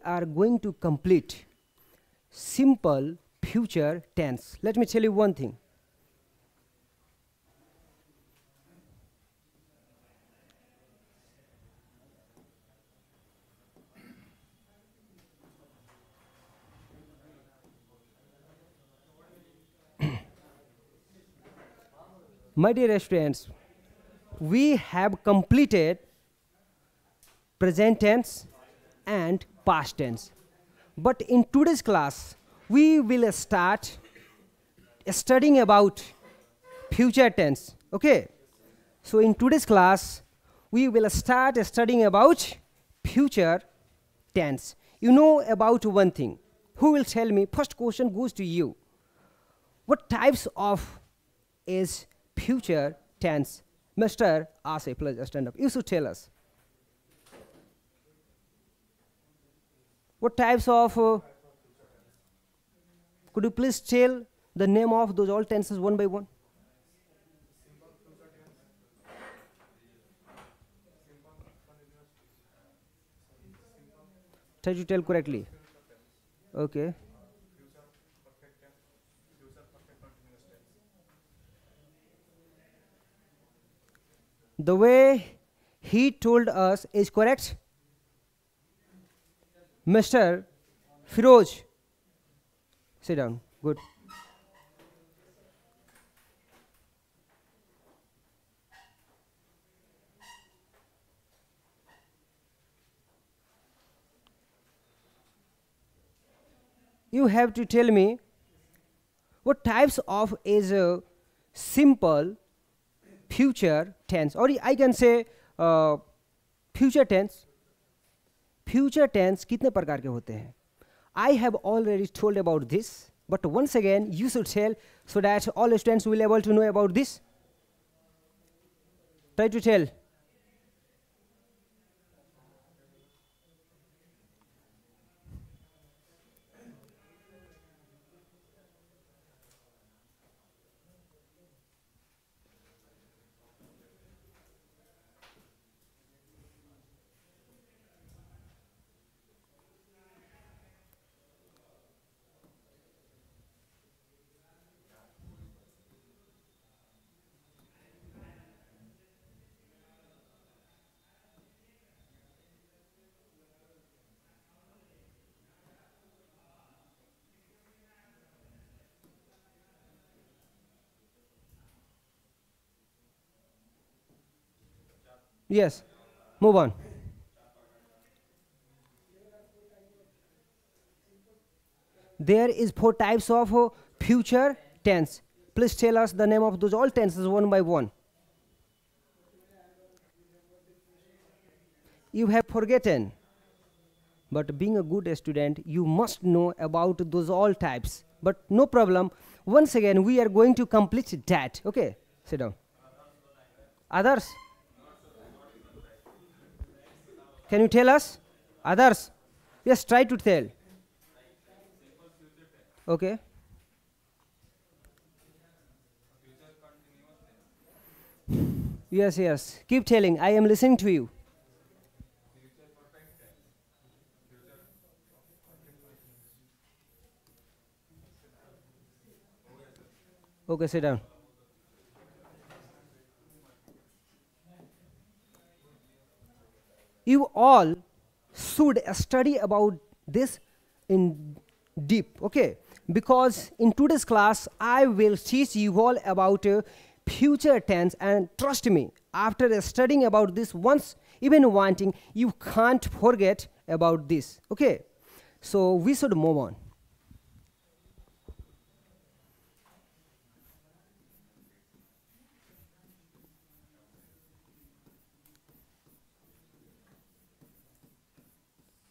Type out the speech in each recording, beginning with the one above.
are going to complete simple future tense. Let me tell you one thing. My dear students, we have completed present tense and past tense. But in today's class, we will start studying about future tense. Okay? So in today's class, we will start studying about future tense. You know about one thing. Who will tell me? First question goes to you. What types of is future tense? Mr. Asif, please stand up. You should tell us. What types of, could you please tell the name of those all tenses one by one? Try to tell correctly. Okay. The way he told us is correct. Mr. Firoz, sit down. Good. You have to tell me what types of is a simple future tense, or I can say future tense. Future tense कितने प्रकार के होते हैं? I have already told about this, but once again you should tell so that all students will able to know about this. Try to tell. Yes, move on. There is 4 types of future tense. Please tell us the name of those all tenses one by one. You have forgotten, but being a good student, you must know about those all types. But no problem. Once again, we are going to complete that. Okay, sit down. Others? Can you tell us? Others? Yes, try to tell. Okay. Yes, yes. Keep telling. I am listening to you. Okay, sit down. You all should study about this in deep, okay? Because in today's class, I will teach you all about future tense, and trust me, after studying about this once, even wanting, you can't forget about this, okay? So we should move on.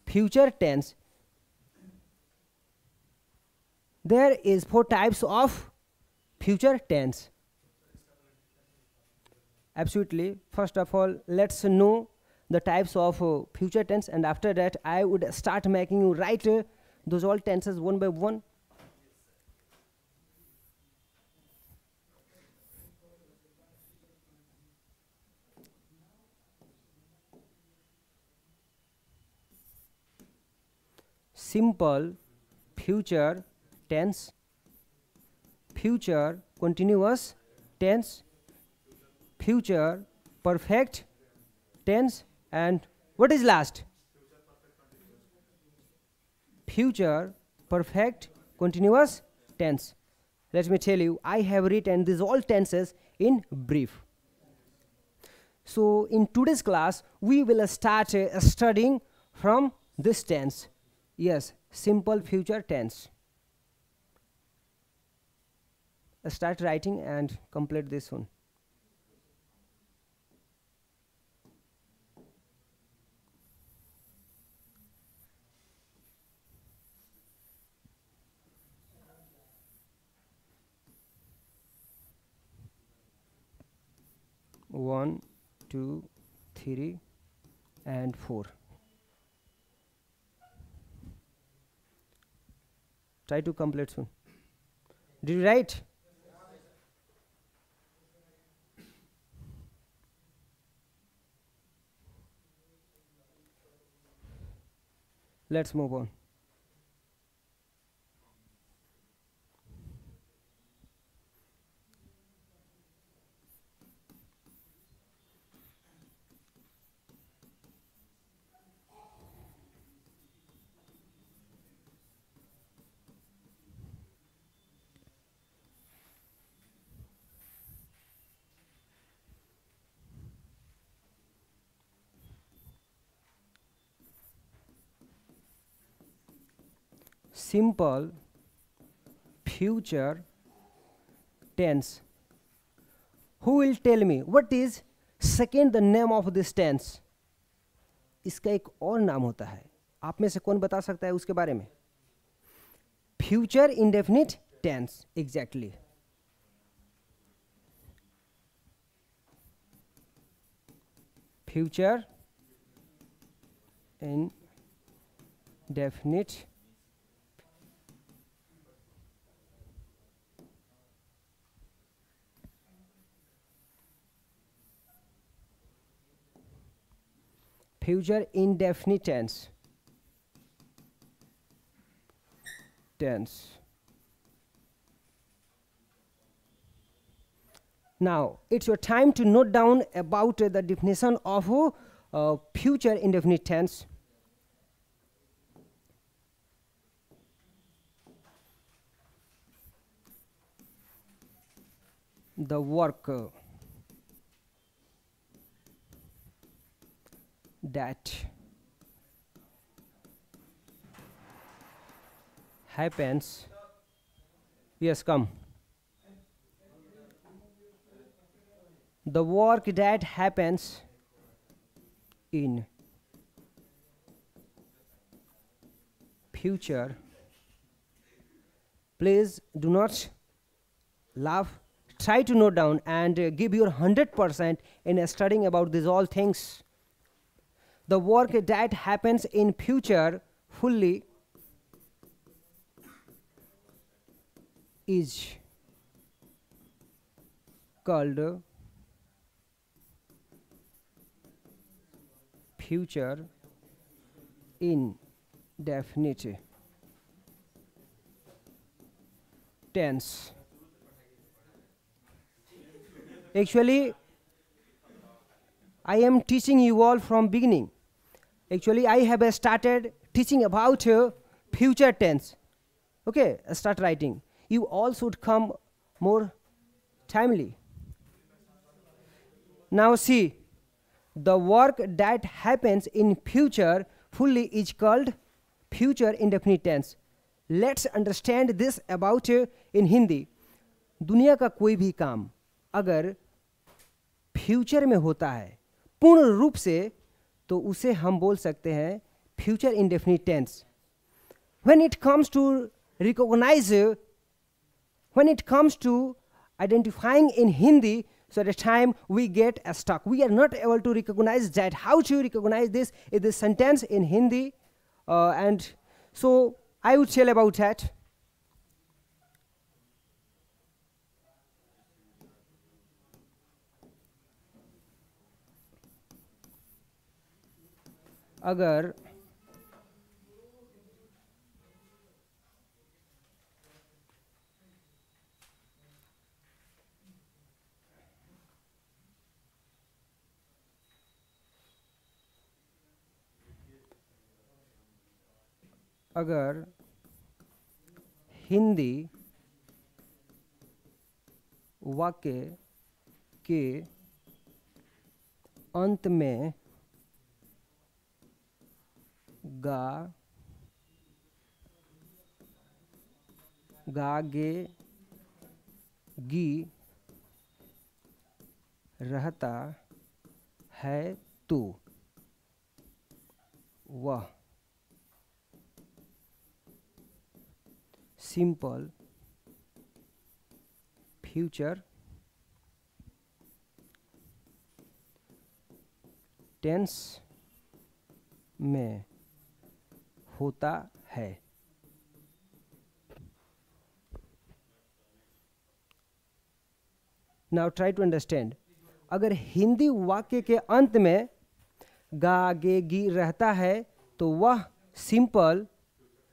Future tense, there is 4 types of future tense. Absolutely. First of all, let's know the types of future tense, and after that I would start making you write those all tenses one by one. simple future tense, future continuous tense, future perfect tense, and what is last? Future perfect continuous tense. Let me tell you, I have written these all tenses in brief. So in today's class we will start studying from this tense. Yes, simple future tense. Start writing and complete this one. One, two, three, and four. Try to complete soon. Did you write? Let's move on. Simple future tense. Who will tell me what is second the name of this tense? इसका एक और नाम होता है, आप में से कौन बता सकता है उसके बारे में? Future indefinite tense. Exactly. Future indefinite future indefinite tense. Now it's your time to note down about the definition of future indefinite tense. The work that happens. Yes, come. The work that happens in future. Please do not laugh. Try to note down and give your 100% in studying about these all things. The work that happens in future fully is called future indefinite tense. Actually, I am teaching you all from beginning. Actually, I have started teaching about future tense. Okay, start writing. You all should come more timely. Now see, the work that happens in future fully is called future indefinite tense. Let's understand this about in Hindi. दुनिया का कोई भी काम अगर future में होता है पूर्ण रूप से, तो उसे हम बोल सकते हैं future indefinite tense. When it comes to recognize, when it comes to identifying in Hindi, so at the time we get stuck. We are not able to recognize that. How to recognize this in this sentence in Hindi, and so I would tell about that. अगर अगर हिंदी वाक्य के अंत में गा गा गे गी रहता है तो वह सिंपल फ्यूचर टेंस में होता है। Now try to understand. अगर हिंदी वाक्य के अंत में गा गे गी रहता है तो वह सिंपल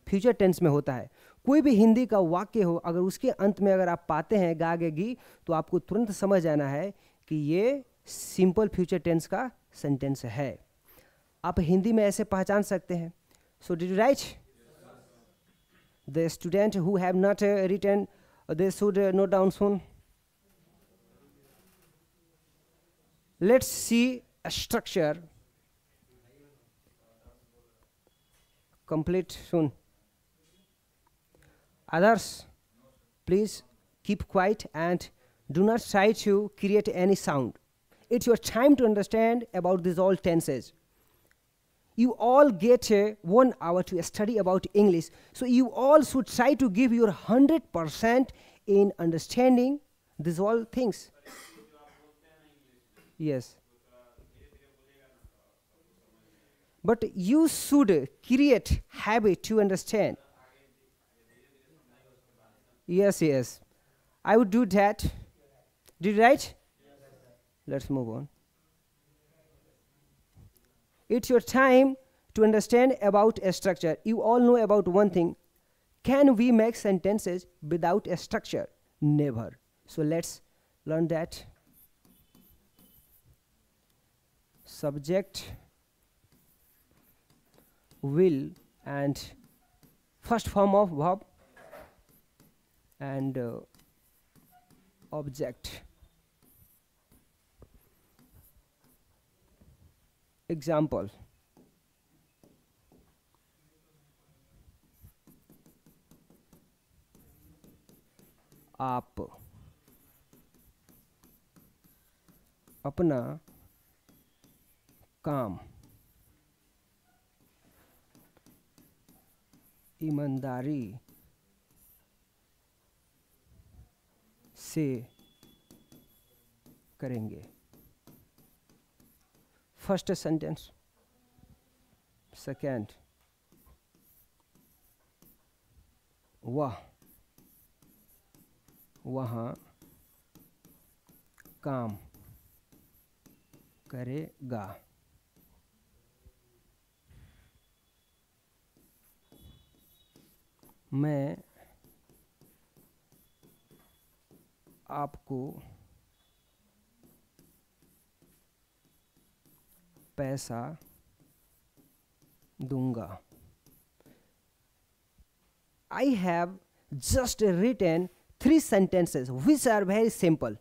फ्यूचर टेंस में होता है। कोई भी हिंदी का वाक्य हो, अगर उसके अंत में अगर आप पाते हैं गा गे गी, तो आपको तुरंत समझ आना है कि ये सिंपल फ्यूचर टेंस का सेंटेंस है। आप हिंदी में ऐसे पहचान सकते हैं। So did you write? The student who have not written they should note down soon. Let's see a structure. Complete soon. Others, please keep quiet and do not try to create any sound. It's your time to understand about these all tenses. You all get 1 hour to study about English, so you all should try to give your 100% in understanding these all things. Yes. But you should create habit to understand. Yes, yes. I would do that. Did you write? Let's move on. It's your time to understand about a structure. You all know about one thing. Can we make sentences without a structure? Never. So let's learn that. Subject, will, and first form of verb, and object. Example: आप अपना काम ईमानदारी से करेंगे। First sentence. Second, वह वहाँ काम करेगा। मैं आपको पैसा दूंगा। I have just written 3 sentences which are very simple.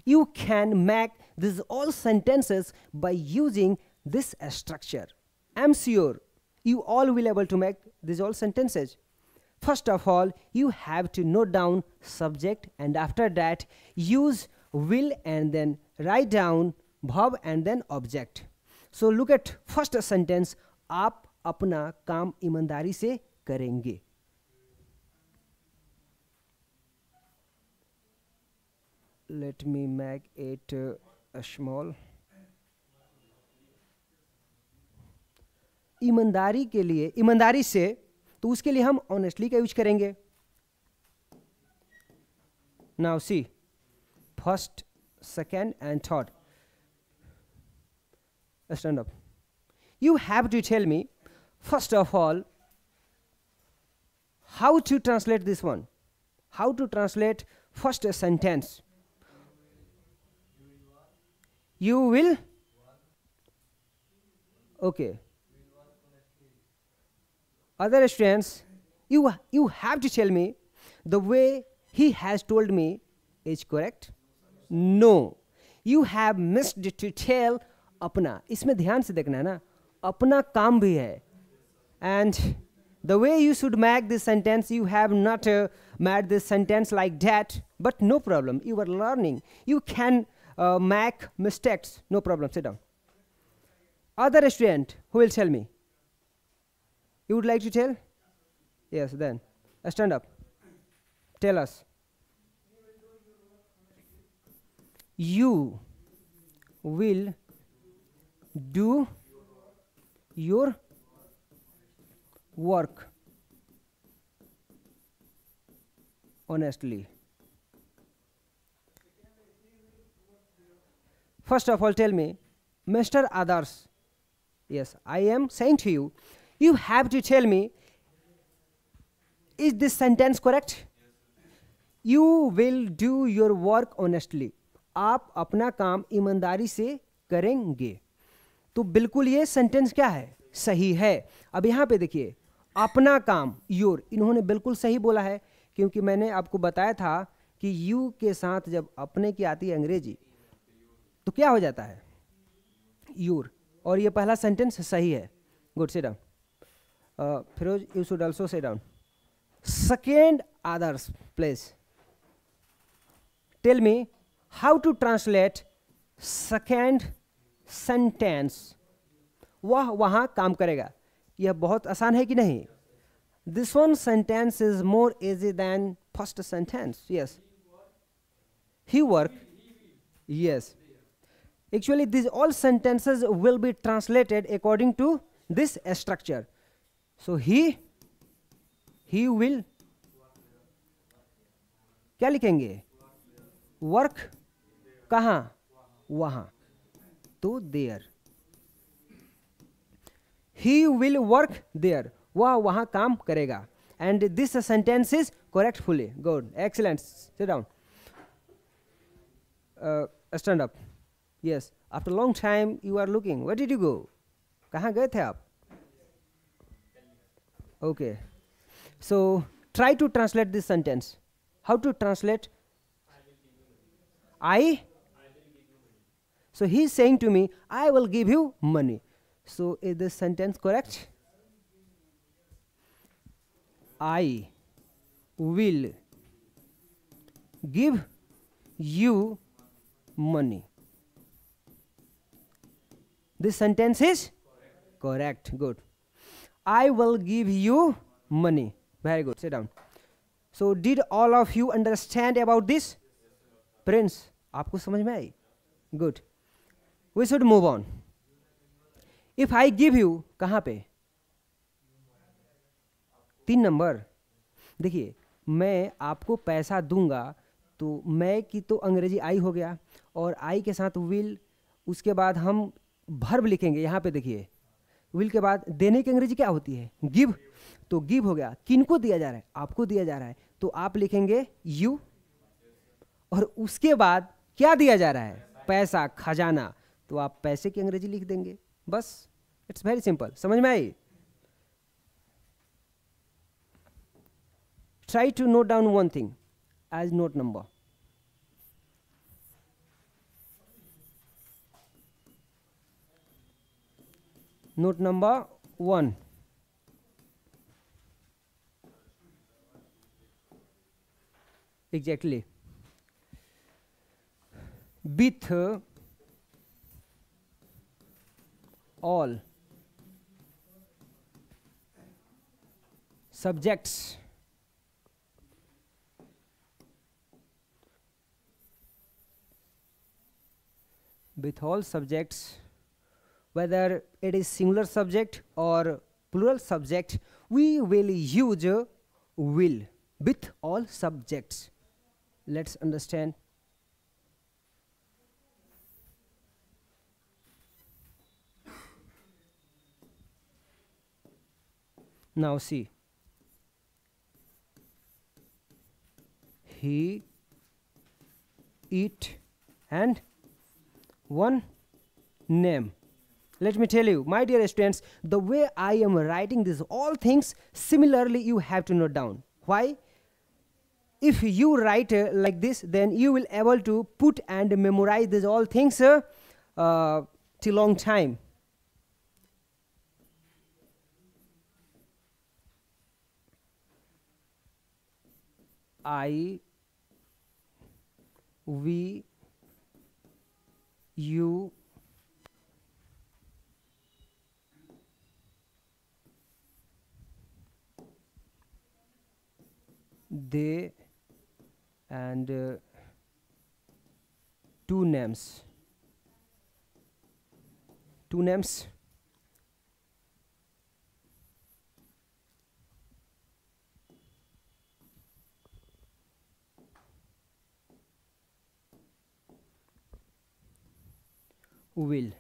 You can make these all sentences by using this structure. I'm sure you all will able to make these all sentences. First of all, you have to note down subject, and after that use will and then write down verb and then object. So look at first sentence, आप अपना काम ईमानदारी से करेंगे। Let me make it small. ईमानदारी के लिए, ईमानदारी से, तो उसके लिए हम ऑनेस्टली का यूज करेंगे। Now see first, second and third. Stand up. You have to tell me, first of all, how to translate this one. How to translate first sentence. You will? Okay. Other students, you have to tell me the way he has told me is correct. No, you have missed to tell अपना. इसमें ध्यान से देखना है ना, अपना काम भी है. And the way you should make this sentence, you have not made this sentence like that, but no problem. You are learning. You can make mistakes. No problem. Sit down. Other student who will tell me. You would like to tell? Yes, then. Stand up. Tell us. You will do your work honestly. First of all, tell me, Mr. Others. Yes, I am saying to you, you have to tell me, is this sentence correct? You will do your work honestly. आप अपना काम ईमानदारी से करेंगे. तो बिल्कुल ये sentence क्या है? सही है. अब यहाँ पे देखिए, अपना काम, योर, इन्होंने बिल्कुल सही बोला है, क्योंकि मैंने आपको बताया था कि यू के साथ जब अपने की आती है अंग्रेजी तो क्या हो जाता है? योर. और ये पहला सेंटेंस सही है. Good, sit down. Firoz, you should also sit down. Second, others, please tell me how to translate second sentence. वह वहाँ काम करेगा. यह बहुत आसान है कि नहीं? This one sentence is more easy than first sentence. Yes, he work. Yes, actually these all sentences will be translated according to this structure. So he will, क्या लिखेंगे? वर्क. कहाँ? वहाँ. तो there. He will work there. वह वहाँ काम करेगा. And this sentence is correct fully. Good, excellent. Sit down. Stand up. Yes, after a long time you are looking. Where did you go? कहाँ गए थे आप? Okay. So try to translate this sentence. How to translate? I? So he is saying to me, I will give you money. So is this sentence correct? I will give you money. This sentence is correct. Good. I will give you money. Very good. Sit down. So did all of you understand about this? Prince, आपको समझ में आई? Good. We should move on. If I give you, कहाँ पे? 3 number. देखिए, मैं आपको पैसा दूंगा तो मैं की तो अंग्रेजी आई हो गया, और आई के साथ विल, उसके बाद हम भर्ब लिखेंगे. यहाँ पे देखिए, विल के बाद देने की अंग्रेजी क्या होती है? गिव. तो गिव हो गया. किनको दिया जा रहा है? आपको दिया जा रहा है. तो आप लिखेंगे यू, और उसके बाद क्या दिया जा रहा है? पैसा, खजाना. तो आप पैसे की अंग्रेजी लिख देंगे. बस, इट्स वेरी सिंपल. समझ में आई? Try to note down one thing as note number. Note number 1. Exactly. With all subjects whether it is singular subject or plural subject, we will use will with all subjects. Let's understand. Now see, he, it, and one name. Let me tell you, my dear students, the way I am writing these all things, similarly you have to note down. Why? If you write like this, then you will able to put and memorize these all things till long time. I, we, you, they, and two names. Two names. Will.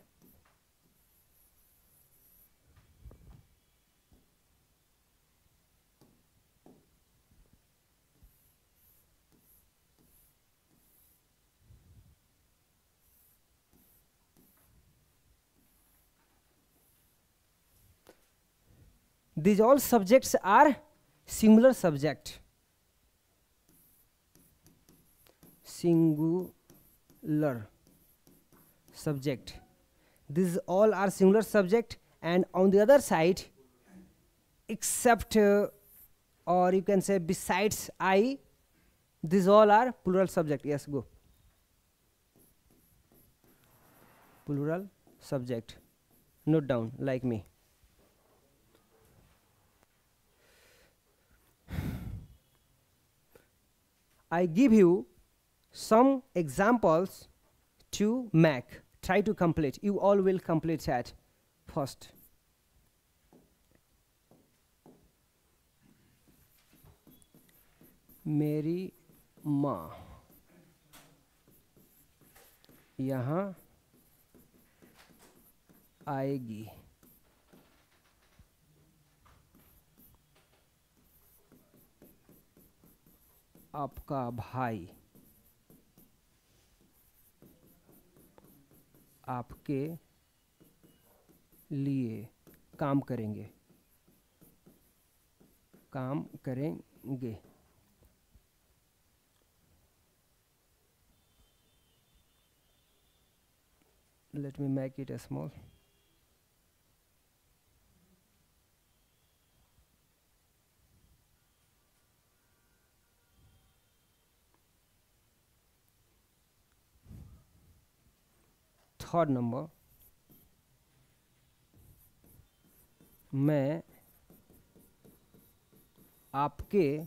These all subjects are singular subject. Singular subject. These all are singular subject, and on the other side, except or you can say besides I, these all are plural subject. Yes, go. Plural subject. Note down like me. I give you some examples to make. Try to complete. You all will complete that first. मेरी माँ यहाँ आएगी. आपका भाई आपके लिए काम करेंगे. काम करेंगे. Let me make it a small. Third number, मैं आपके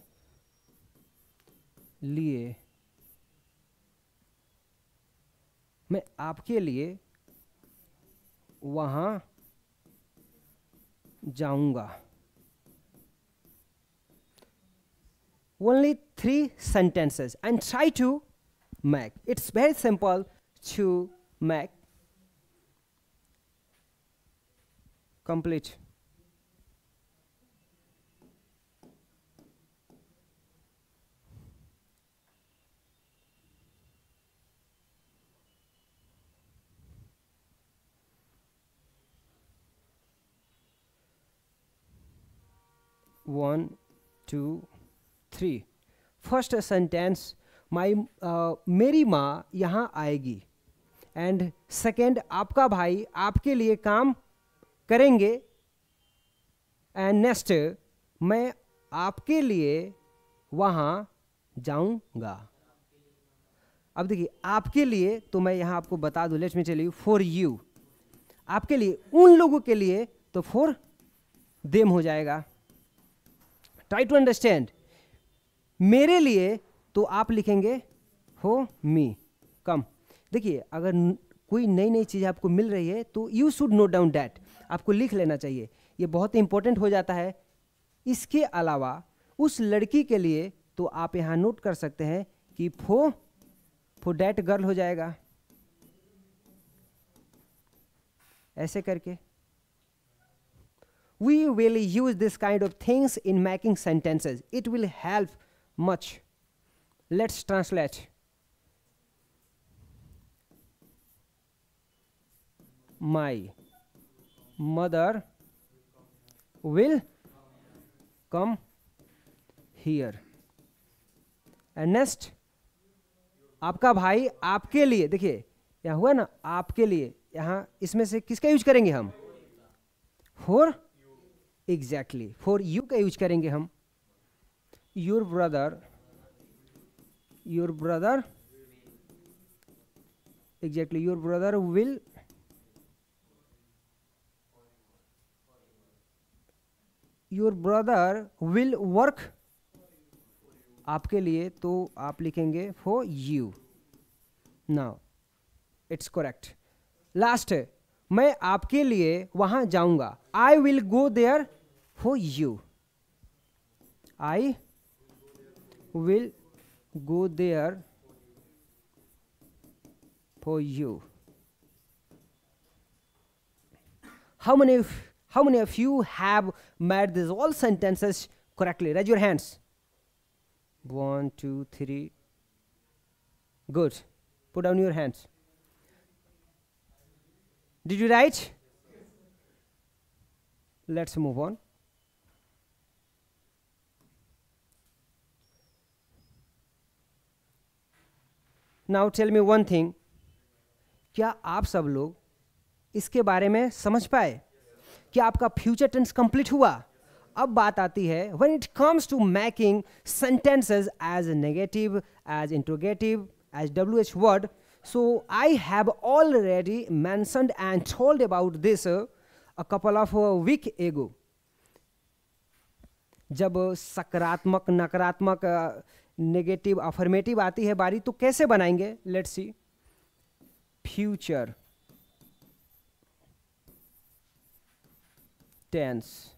लिए वहाँ जाऊंगा. Only 3 sentences and try to make. It's very simple to make. Complete. One, two, three. First sentence, मेरी माँ यहाँ आएगी. And second, आपका भाई आपके लिए काम करेंगे. And next, मैं आपके लिए वहाँ जाऊँगा. अब देखिए, आपके लिए तो मैं यहाँ आपको बता दूँ. Let me tell you, for you. आपके लिए, उन लोगों के लिए तो फॉर देम हो जाएगा. Try to understand. मेरे लिए तो आप लिखेंगे हो मी. कम. देखिए, अगर कोई नई नई चीज़ आपको मिल रही है तो you should note down that. आपको लिख लेना चाहिए. ये बहुत इंपॉर्टेंट हो जाता है. इसके अलावा उस लड़की के लिए तो आप यहाँ नोट कर सकते हैं कि फॉर दैट गर्ल हो जाएगा. ऐसे करके we will use this kind of things in making sentences. It will help much. Let's translate. My mother will come here. And next, आपका भाई आपके लिए, देखिए यहाँ हुआ ना आपके लिए, यहाँ इसमें से किसका यूज करेंगे हम? फॉर, एग्जैक्टली फॉर यू का यूज करेंगे हम। Your brother exactly your brother will work, आपके लिए, तो आप लिखेंगे for you. Now it's correct. Last, मैं आपके लिए वहां जाऊंगा। I will go there for you. I will go there for you. How many of you have made these all sentences correctly? Raise your hands. 1 2 3. Good. Put down your hands. Did you write? Let's move on. Now tell me one thing, क्या आप सब लोग इसके बारे में समझ पाए? क्या आपका फ्यूचर टेंस कंप्लीट हुआ? अब बात आती है when it comes to making sentences as negative, as interrogative, as WH word. So I have already mentioned and told about this a couple of week ago. जब सकारात्मक, नकारात्मक, नेगेटिव, अफर्मेटिव आती है बारी, तो कैसे बनाएंगे? Let's see. Future tense,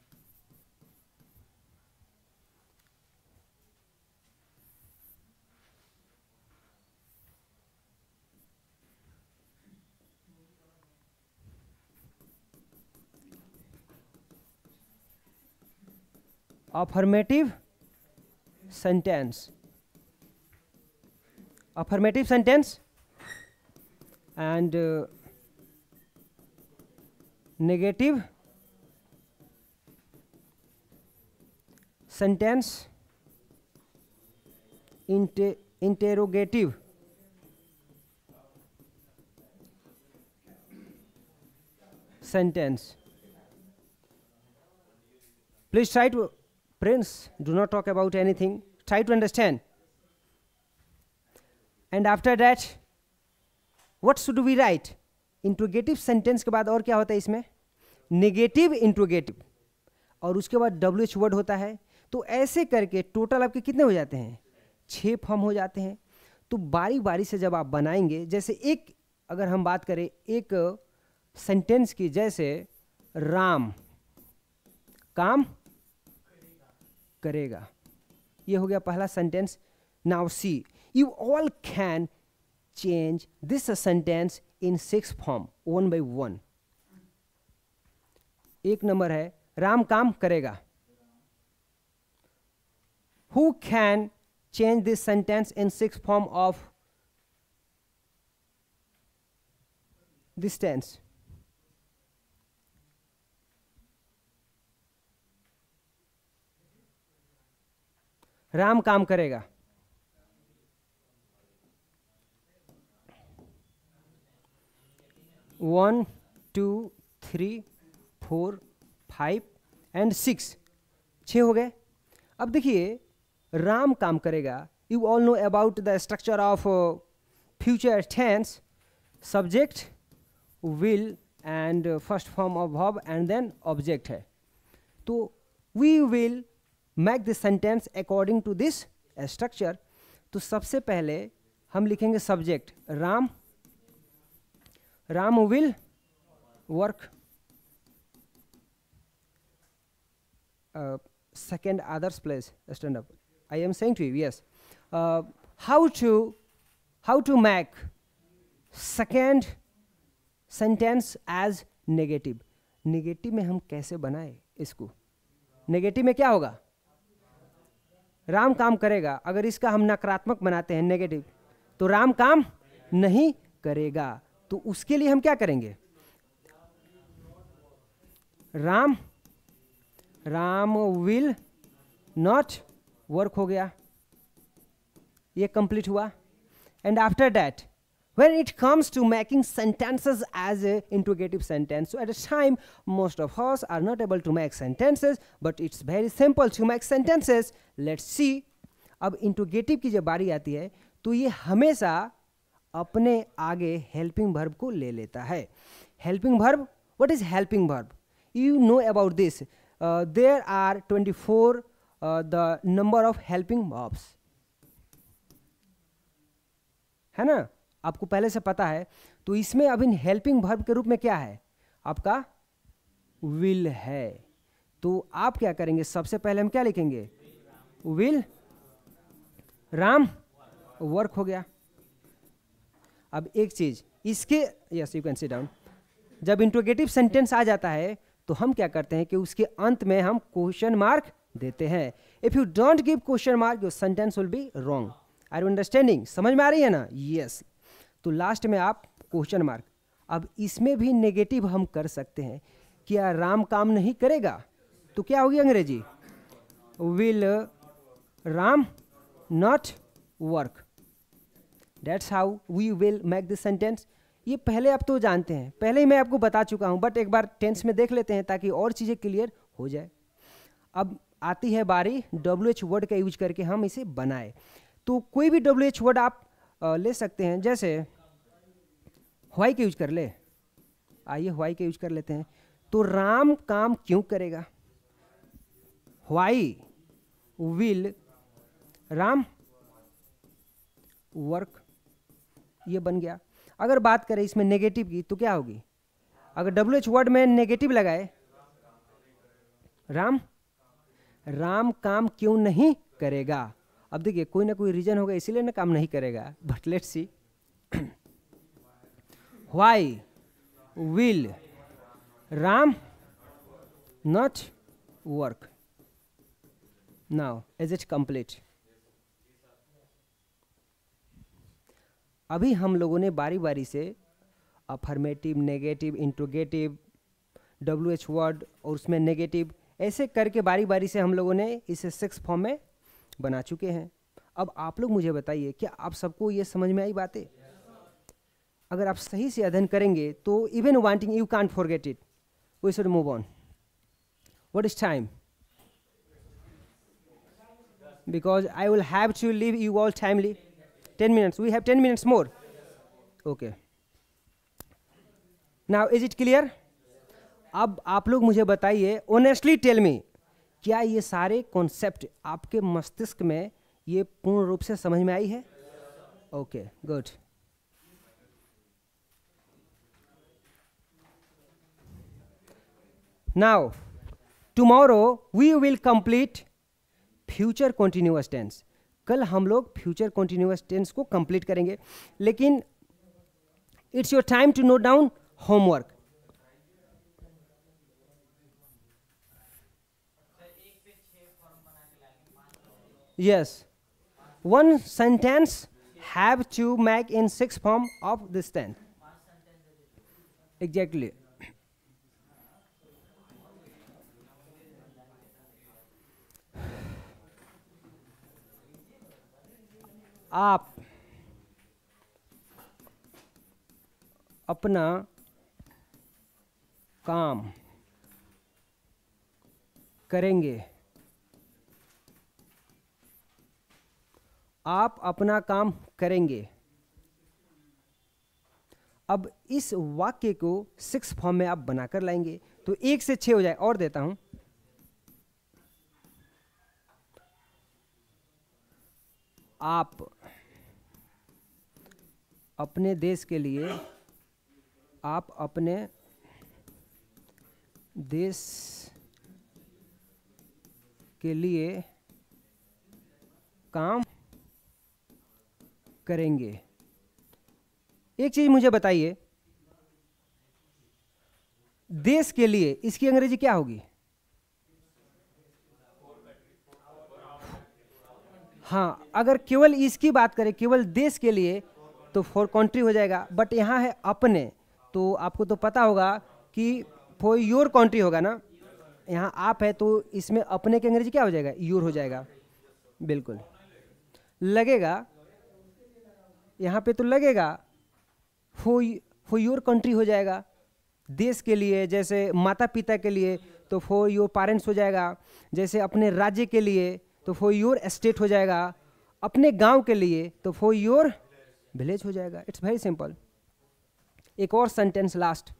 affirmative sentence, and negative sentence, interrogative sentence. Please try to, Prince, do not talk about anything. Try to understand. And after that, what should we write? Interrogative sentence के बाद और क्या होता है इसमें? Negative interrogative, और उसके बाद WH वर्ड होता है. तो ऐसे करके टोटल आपके कितने हो जाते हैं? 6 फॉर्म हो जाते हैं. तो बारी बारी से जब आप बनाएंगे, जैसे एक, अगर हम बात करें एक सेंटेंस की, जैसे राम काम करेगा, ये हो गया पहला sentence. Now see, you all can change this sentence in 6 form, 1 by 1. एक नंबर है राम काम करेगा. Who can change this sentence in 6 form of this tense? Ram काम करेगा. वन, 2, 3, 4, 5 and 6, 6 हो गए. अब देखिए, राम काम करेगा. You all know about the structure of future tense. Subject, will and first form of verb and then object है. तो we will make this sentence according to this structure. तो सबसे पहले हम लिखेंगे subject Ram. Ram will work. Second, others place, stand up. I am saying to you, yes. How to make second sentence as negative. Negative में हम कैसे बनाए इसको? नेगेटिव में क्या होगा? राम काम करेगा. अगर इसका हम नकारात्मक बनाते हैं नेगेटिव, तो राम काम नहीं करेगा. तो उसके लिए हम क्या करेंगे? राम विल नॉट वर्क हो गया, ये कंप्लीट हुआ. And after that when it comes to making sentences as a interrogative sentence, so at a time most of us are not able to make sentences, but it's very simple to make sentences. Let's see. अब interrogative की जब बारी आती है तो ये हमेशा अपने आगे helping verb को ले लेता है. Helping verb, what is helping verb? You know about this. There are 24 the number of helping verbs, है ना, आपको पहले से पता है. तो इसमें अब इन हेल्पिंग वर्ब के रूप में क्या है, आपका विल है. तो आप क्या करेंगे, सबसे पहले हम क्या लिखेंगे, विल राम वर्क हो गया. अब एक चीज इसके, yes you can sit down, जब इंट्रोगेटिव सेंटेंस आ जाता है तो हम क्या करते हैं कि उसके अंत में हम क्वेश्चन मार्क देते हैं. If you don't give question mark your sentence will be wrong. Are you understanding, समझ में आ रही है ना. यस. तो लास्ट में आप क्वेश्चन मार्क. अब इसमें भी नेगेटिव हम कर सकते हैं. क्या राम काम नहीं करेगा, तो क्या होगी अंग्रेजी, will Ram not work. That's how we will make this sentence. ये पहले आप तो जानते हैं, पहले ही मैं आपको बता चुका हूं, बट एक बार टेंस में देख लेते हैं ताकि और चीज़ें क्लियर हो जाए. अब आती है बारी WH वर्ड का यूज करके हम इसे बनाए. तो कोई भी WH वर्ड आप ले सकते हैं, जैसे व्हाई के यूज कर ले. आइए व्हाई के यूज कर लेते हैं. तो राम काम क्यों करेगा, व्हाई विल राम वर्क, ये बन गया. अगर बात करें इसमें नेगेटिव की तो क्या होगी, अगर WH वर्ड में नेगेटिव लगाए, राम काम क्यों नहीं करेगा. अब देखिए कोई ना कोई रीजन होगा इसीलिए ना काम नहीं करेगा, but let's see. Why will Ram not work. Now is it complete. अभी हम लोगों ने बारी बारी से affirmative, negative, interrogative, WH word और उसमें नेगेटिव, ऐसे करके बारी बारी से हम लोगों ने इसे 6 फॉर्म में बना चुके हैं. अब आप लोग मुझे बताइए, क्या आप सबको ये समझ में आई बातें. अगर आप सही से अध्ययन करेंगे तो even wanting you can't forget it. We should move on. What is time, because I will have to leave you all timely. 10 minutes, we have 10 minutes more. Okay, now is it clear. अब आप लोग मुझे बताइए, honestly tell me, क्या ये सारे concept आपके मस्तिष्क में ये पूर्ण रूप से समझ में आई है. Okay good. Now tomorrow we will complete future continuous tense. कल हम लोग फ्यूचर कॉन्टिन्यूअस टेंस को कंप्लीट करेंगे, लेकिन it's your time to note down homework. Yes, one sentence have to make in 6 form of this 10. Exactly. आप अपना काम करेंगे, आप अपना काम करेंगे. अब इस वाक्य को 6 फॉर्म में आप बनाकर लाएंगे तो 1 से 6 हो जाए. और देता हूं, आप अपने देश के लिए, आप अपने देश के लिए काम करेंगे. एक चीज मुझे बताइए, देश के लिए इसकी अंग्रेजी क्या होगी. हाँ, अगर केवल इसकी बात करें, केवल देश के लिए, तो फॉर कंट्री हो जाएगा. बट यहाँ है अपने, तो आपको तो पता होगा कि फॉर योर कंट्री होगा ना, यहाँ आप है तो इसमें अपने के अंग्रेजी क्या हो जाएगा, योर हो जाएगा। बिल्कुल लगेगा, यहाँ पे तो लगेगा फॉर योर कंट्री हो जाएगा, देश के लिए, जैसे माता पिता के लिए तो फॉर योर पेरेंट्स हो जाएगा, जैसे अपने राज्य के लिए तो फॉर योर स्टेट हो जाएगा, अपने गांव के लिए तो फॉर योर विलेज हो जाएगा। It's very simple. एक और सेंटेंस लास्ट।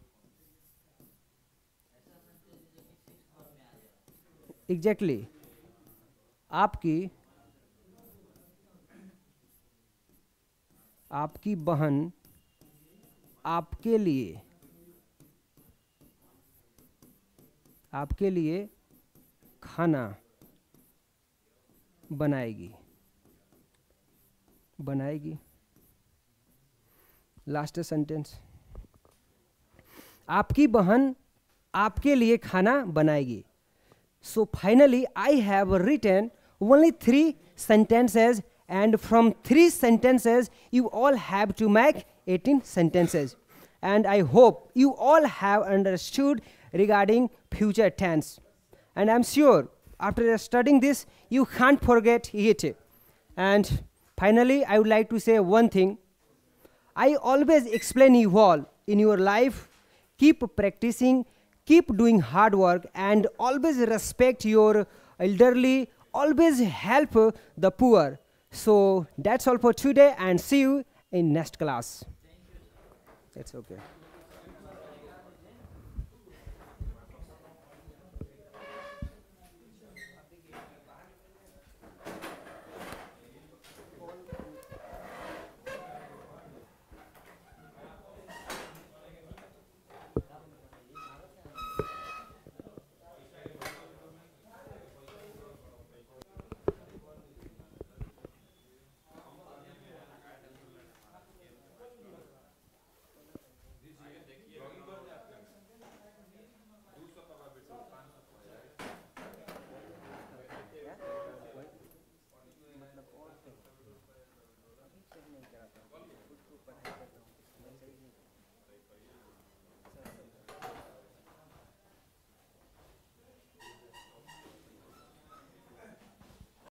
एग्जैक्टली आपकी बहन आपके लिए खाना बनाएगी। लास्ट सेंटेंस, आपकी बहन आपके लिए खाना बनाएगी। So finally I have written only 3 sentences, and from 3 sentences you all have to make 18 sentences, and I hope you all have understood regarding future tense, and I'm sure after studying this you can't forget it. And finally I would like to say one thing. I always explain you all in your life, keep practicing, keep doing hard work, and always respect your elderly, always help the poor. So that's all for today, and see you in next class. That's okay.